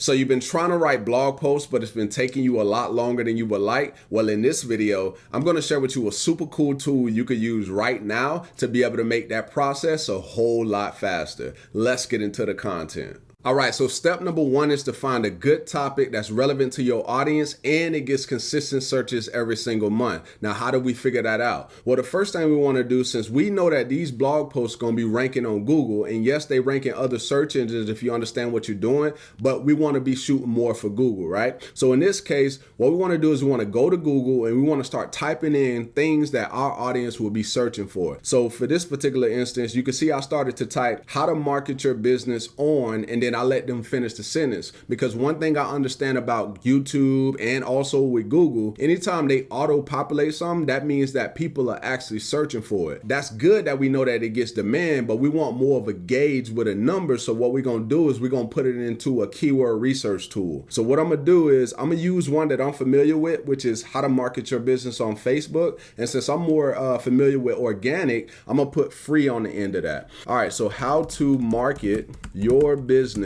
So you've been trying to write blog posts, but it's been taking you a lot longer than you would like. Well, in this video, I'm going to share with you a super cool tool you could use right now to be able to make that process a whole lot faster. Let's get into the content. All right, so step number one is to find a good topic that's relevant to your audience and it gets consistent searches every single month. Now, how do we figure that out? Well, the first thing we want to do, since we know that these blog posts are going to be ranking on Google, and yes, they rank in other search engines if you understand what you're doing, but we want to be shooting more for Google, right? So in this case, what we want to do is we want to go to Google and we want to start typing in things that our audience will be searching for. So for this particular instance, you can see I started to type how to market your business on, and then I let them finish the sentence, because one thing I understand about YouTube and also with Google, anytime they auto-populate something, that means that people are actually searching for it. That's good that we know that it gets demand, but we want more of a gauge with a number. So what we're going to do is we're going to put it into a keyword research tool. So what I'm going to do is I'm going to use one that I'm familiar with, which is how to market your business on Facebook. And since I'm more familiar with organic, I'm going to put free on the end of that. All right, so how to market your business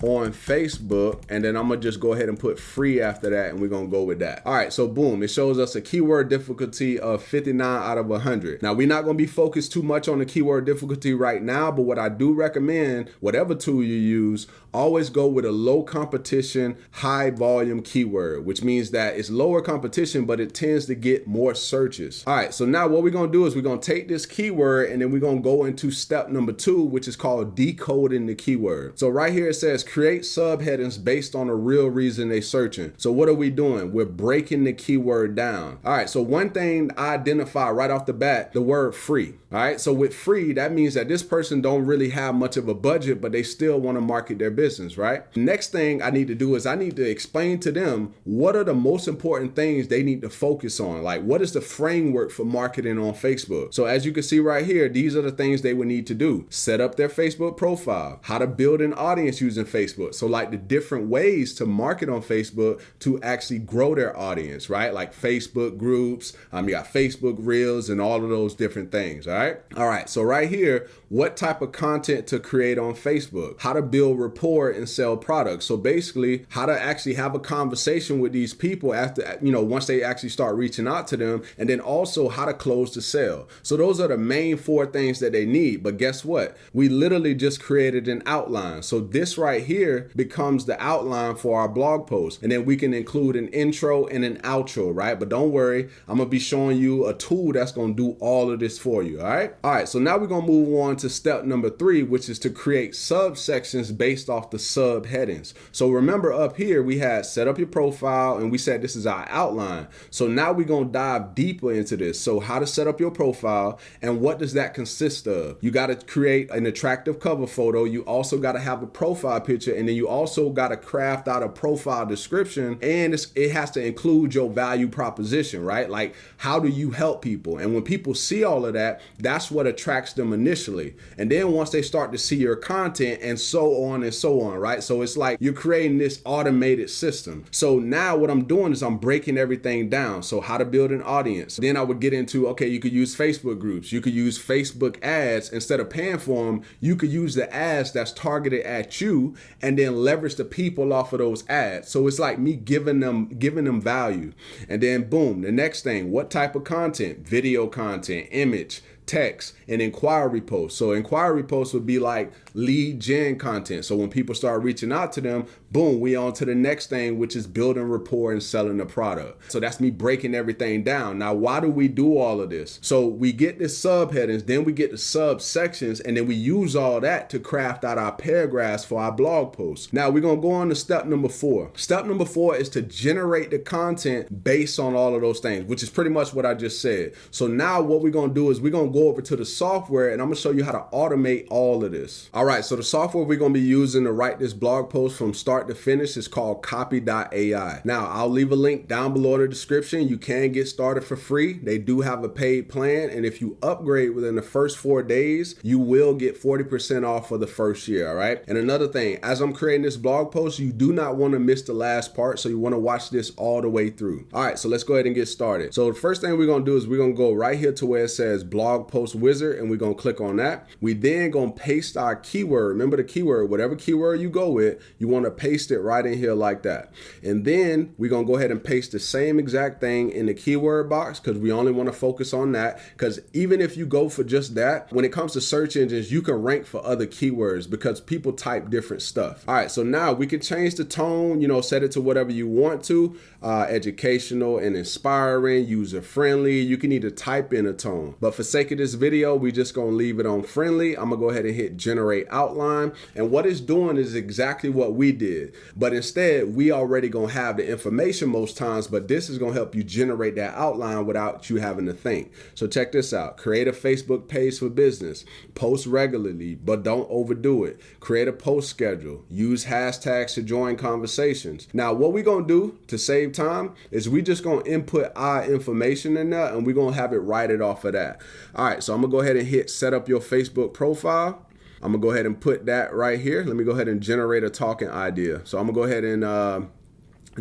on Facebook, and then I'm gonna just go ahead and put free after that, and we're gonna go with that. All right, so boom, it shows us a keyword difficulty of 59 out of 100. Now, we're not gonna be focused too much on the keyword difficulty right now, but what I do recommend, whatever tool you use, always go with a low competition, high volume keyword, which means that it's lower competition, but it tends to get more searches. All right, so now what we're gonna do is we're gonna take this keyword and then we're gonna go into step number 2, which is called decoding the keyword. So right here it says create subheadings based on a real reason they're searching. So what are we doing? We're breaking the keyword down. All right, so one thing I identify right off the bat, the word free. All right, so with free, that means that this person don't really have much of a budget, but they still want to market their business, right? Next thing I need to do is I need to explain to them what are the most important things they need to focus on. Like, what is the framework for marketing on Facebook? So as you can see right here, these are the things they would need to do. Set up their Facebook profile, how to build an audience using Facebook. So like the different ways to market on Facebook to actually grow their audience, right? Like Facebook groups, you got Facebook Reels and all of those different things, all right? All right, so right here, what type of content to create on Facebook, how to build rapport and sell products. So basically how to actually have a conversation with these people after, once they actually start reaching out to them, and then also how to close the sale. So those are the main 4 things that they need. But guess what? We literally just created an outline. So this right here becomes the outline for our blog post. And then we can include an intro and an outro, right? But don't worry, I'm gonna be showing you a tool that's gonna do all of this for you, all right? All right, so now we're gonna move on to step number 3, which is to create subsections based off the subheadings. So remember up here, we had set up your profile and we said this is our outline. So now we're gonna dive deeper into this. So how to set up your profile, and what does that consist of? You gotta create an attractive cover photo. You also gotta have a profile picture, and then you also gotta craft out a profile description, and it has to include your value proposition, right? Like, how do you help people? And when people see all of that, that's what attracts them initially. And then once they start to see your content, and so on and so on, right? So it's like you're creating this automated system. So now what I'm doing is I'm breaking everything down. So how to build an audience. Then I would get into, okay, you could use Facebook groups. You could use Facebook ads. Instead of paying for them, you could use the ads that's targeted at you and then leverage the people off of those ads. So it's like me giving them value. And then boom, the next thing, what type of content? Video content, image, text, and inquiry posts. So inquiry posts would be like lead gen content. So when people start reaching out to them, boom, we on to the next thing, which is building rapport and selling the product. So that's me breaking everything down. Now, why do we do all of this? So we get the subheadings, then we get the subsections, and then we use all that to craft out our paragraphs for our blog posts. Now we're gonna go on to step number 4. Step number 4 is to generate the content based on all of those things, which is pretty much what I just said. So now what we're gonna do is we're gonna go over to the software, and I'm gonna show you how to automate all of this. All right, so the software we're gonna be using to write this blog post from start to finish is called Copy.ai. Now, I'll leave a link down below in the description. You can get started for free. They do have a paid plan, and if you upgrade within the first 4 days, you will get 40% off for the first year, all right? And another thing, as I'm creating this blog post, you do not wanna miss the last part, so you wanna watch this all the way through. All right, so let's go ahead and get started. So the first thing we're gonna do is we're gonna go right here to where it says blog post wizard, and we're gonna click on that. We then gonna paste our keyword. Remember the keyword, whatever keyword you go with, you wanna paste it right in here like that. And then we're gonna go ahead and paste the same exact thing in the keyword box, because we only wanna focus on that. Because even if you go for just that, when it comes to search engines, you can rank for other keywords because people type different stuff. All right, so now we can change the tone, set it to whatever you want to, educational and inspiring, user-friendly. You can either type in a tone, but for sake of this video, we just gonna leave it on friendly. I'm gonna go ahead and hit generate outline. And what it's doing is exactly what we did, but instead we already gonna have the information most times, but this is gonna help you generate that outline without you having to think. So check this out. Create a Facebook page for business. Post regularly, but don't overdo it. Create a post schedule. Use hashtags to join conversations. Now, what we're gonna do to save time is we just gonna input our information in there, and we're gonna have it write it off of that. All right, so I'm gonna go ahead and hit set up your Facebook profile. I'm gonna go ahead and put that right here. Let me go ahead and generate a talking idea. So I'm gonna go ahead and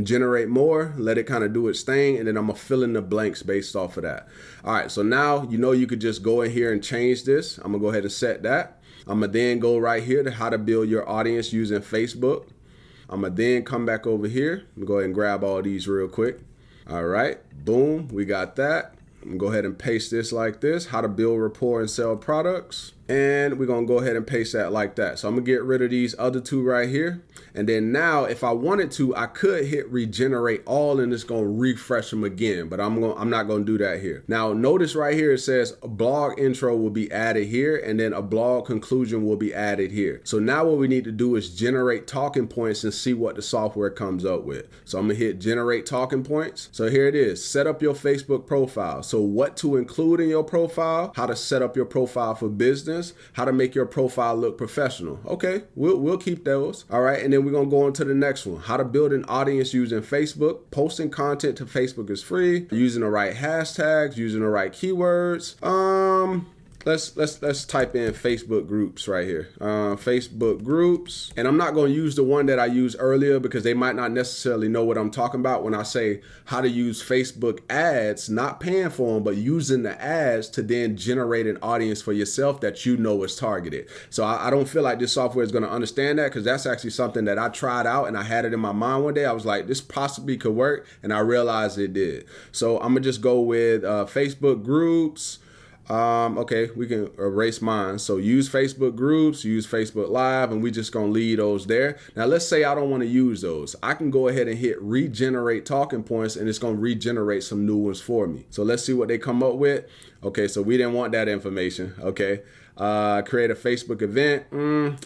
generate more, let it kind of do its thing, and then I'm gonna fill in the blanks based off of that. All right, so now you could just go in here and change this. I'm gonna go ahead and set that. I'm gonna then go right here to how to build your audience using Facebook. I'm gonna then come back over here. I'm gonna go ahead and grab all these real quick. All right, boom, we got that. I'm gonna go ahead and paste this like this, how to build rapport and sell products. And we're gonna go ahead and paste that like that. So I'm gonna get rid of these other two right here. And then now if I wanted to, I could hit regenerate all and it's gonna refresh them again, but I'm not gonna do that here. Now notice right here, it says a blog intro will be added here and then a blog conclusion will be added here. So now what we need to do is generate talking points and see what the software comes up with. So I'm gonna hit generate talking points. So here it is, set up your Facebook profile. So what to include in your profile, how to set up your profile for business, how to make your profile look professional. Okay, we'll keep those. All right, and then we're gonna go on to the next one. How to build an audience using Facebook. Posting content to Facebook is free. Using the right hashtags, using the right keywords. Let's type in Facebook groups right here. Facebook groups. And I'm not going to use the one that I used earlier because they might not necessarily know what I'm talking about when I say how to use Facebook ads, not paying for them, but using the ads to then generate an audience for yourself that you know is targeted. So I don't feel like this software is going to understand that, because that's actually something that I tried out and I had it in my mind one day. I was like, this possibly could work, and I realized it did. So I'm going to just go with Facebook groups. Okay, we can erase mine. So use Facebook groups, use Facebook Live, and we just gonna leave those there. Now let's say I don't want to use those. I can go ahead and hit regenerate talking points and it's gonna regenerate some new ones for me. So let's see what they come up with. Okay, so we didn't want that information. Okay, create a Facebook event.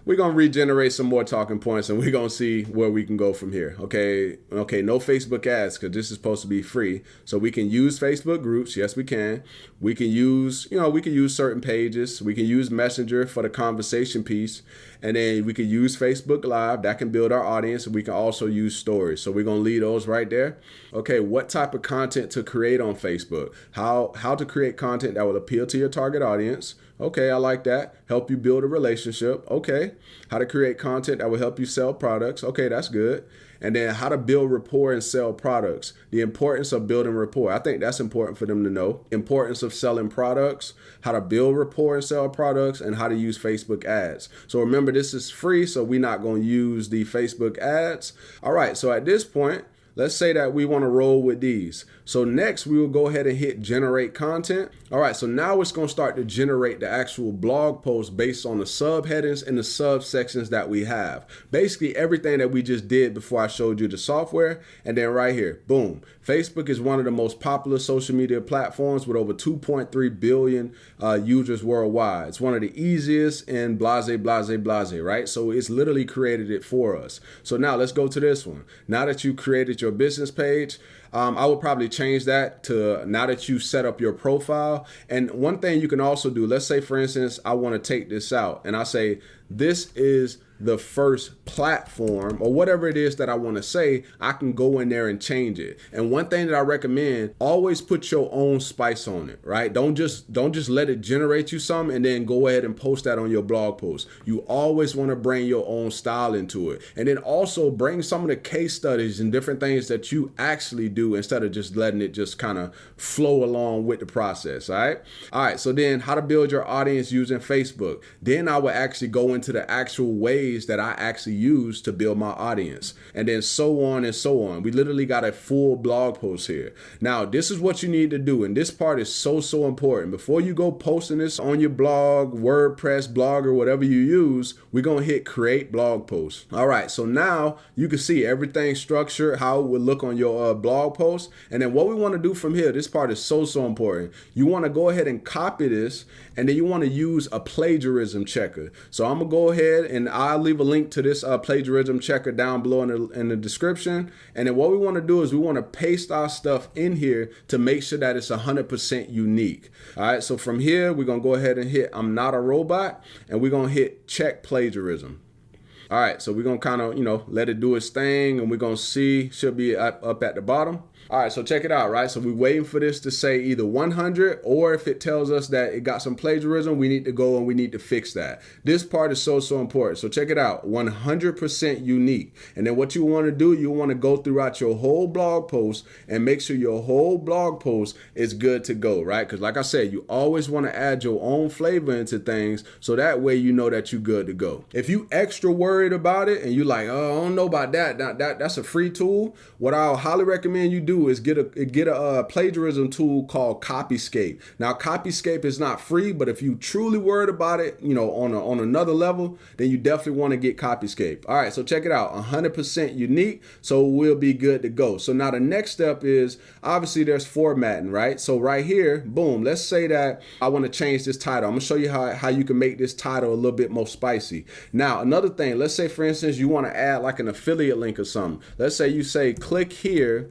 We're going to regenerate some more talking points and we're going to see where we can go from here. Okay, no Facebook ads because this is supposed to be free. So we can use Facebook groups. Yes, we can. We can use, we can use certain pages. We can use Messenger for the conversation piece. And then we can use Facebook Live. That can build our audience. We can also use stories. So we're going to leave those right there. Okay, what type of content to create on Facebook? How to create content that will appeal to your target audience. Okay, I like that. Help you build a relationship. Okay. How to create content that will help you sell products. Okay, that's good. And then how to build rapport and sell products. The importance of building rapport. I think that's important for them to know. Importance of selling products, how to build rapport and sell products, and how to use Facebook ads. So remember, this is free, so we're not going to use the Facebook ads. All right, so at this point, let's say that we want to roll with these. So next we will go ahead and hit generate content. All right, so now it's going to start to generate the actual blog post based on the subheadings and the subsections that we have. Basically everything that we just did before I showed you the software. And then right here, boom. Facebook is one of the most popular social media platforms with over 2.3 billion users worldwide. It's one of the easiest and blase, right? So it's literally created it for us. So now let's go to this one. Now that you created your business page, I would probably change that to now that you set up your profile. And one thing you can also do, let's say for instance, I want to take this out and I say, this is the first platform or whatever it is that I want to say, I can go in there and change it. And one thing that I recommend, always put your own spice on it, right? Don't just let it generate you some and then go ahead and post that on your blog post. You always want to bring your own style into it. And then also bring some of the case studies and different things that you actually do instead of just letting it just kind of flow along with the process, all right? All right, so then how to build your audience using Facebook. Then I will actually go into the actual ways that I actually use to build my audience, and then so on and so on. We literally got a full blog post here. Now, this is what you need to do, and this part is so important. Before you go posting this on your blog, WordPress, Blogger, whatever you use, we're gonna hit create blog post. All right, so now you can see everything structured, how it would look on your blog post. And then what we want to do from here, this part is so important. You want to go ahead and copy this, and then you want to use a plagiarism checker. So I'm gonna go ahead and I'll leave a link to this plagiarism checker down below in the description. And then what we want to do is we want to paste our stuff in here to make sure that it's 100% unique. All right, so from here we're gonna go ahead and hit I'm not a robot, and we're gonna hit check plagiarism. All right, so we're gonna kind of, let it do its thing, and we're gonna see, should be up at the bottom. All right, so check it out, right? So we're waiting for this to say either 100, or if it tells us that it got some plagiarism, we need to go and we need to fix that. This part is so important. So check it out, 100% unique. And then what you want to do, you want to go throughout your whole blog post and make sure your whole blog post is good to go, right? Because like I said, you always want to add your own flavor into things, so that way you know that you're good to go. If you extra worried about it and you like, oh, I don't know about that, that's a free tool, what I'll highly recommend you do is get a plagiarism tool called Copyscape. Now, Copyscape is not free, but if you truly worried about it, on another level, then you definitely want to get Copyscape. All right, so check it out, 100% unique, so we'll be good to go. So now the next step is, obviously there's formatting, right? So right here, boom, let's say that I want to change this title. I'm gonna show you how you can make this title a little bit more spicy. Now, another thing, let's say for instance, you want to add like an affiliate link or something. Let's say you say, click here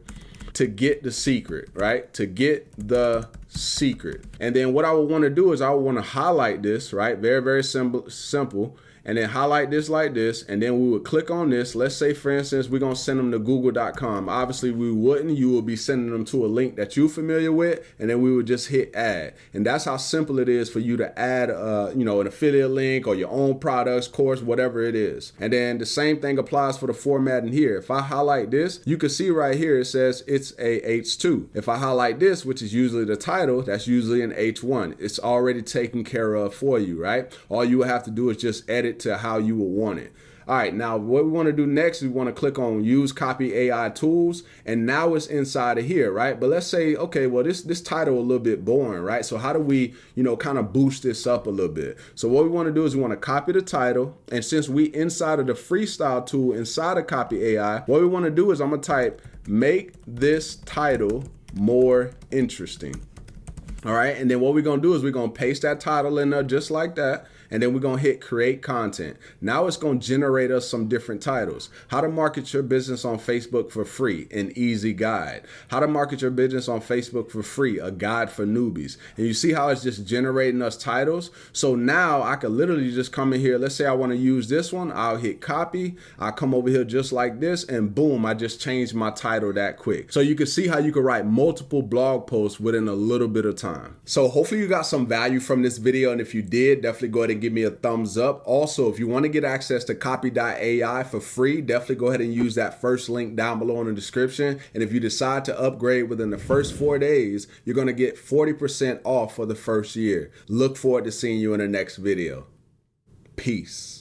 to get the secret, right? To get the secret. And then what I would want to do is I would want to highlight this, right? Very simple. And then highlight this like this, and then we would click on this. Let's say, for instance, we're gonna send them to google.com. Obviously, we wouldn't. You will be sending them to a link that you're familiar with, and then we would just hit add. And that's how simple it is for you to add, an affiliate link or your own products, course, whatever it is. And then the same thing applies for the formatting here. If I highlight this, you can see right here, it says it's a H2. If I highlight this, which is usually the title, that's usually an H1. It's already taken care of for you, right? All you would have to do is just edit to how you would want it. All right, now what we want to do next is we want to click on use copy AI tools, and now it's inside of here, right? But let's say, okay, well this title a little bit boring, right? So how do we, kind of boost this up a little bit? So what we want to do is we want to copy the title, and since we inside of the freestyle tool inside of copy AI, what we want to do is I'm gonna type make this title more interesting. All right, and then what we're gonna do is we're gonna paste that title in there just like that. And then we're gonna hit create content. Now it's gonna generate us some different titles. How to market your business on Facebook for free, an easy guide. How to market your business on Facebook for free, a guide for newbies. And you see how it's just generating us titles? So now I could literally just come in here. Let's say I wanna use this one. I'll hit copy. I'll come over here just like this, and boom, I just changed my title that quick. So you can see how you can write multiple blog posts within a little bit of time. So hopefully you got some value from this video. And if you did, definitely go ahead and give me a thumbs up. Also, if you want to get access to copy.ai for free, definitely go ahead and use that first link down below in the description. And if you decide to upgrade within the first 4 days, you're going to get 40% off for the first year. Look forward to seeing you in the next video. Peace.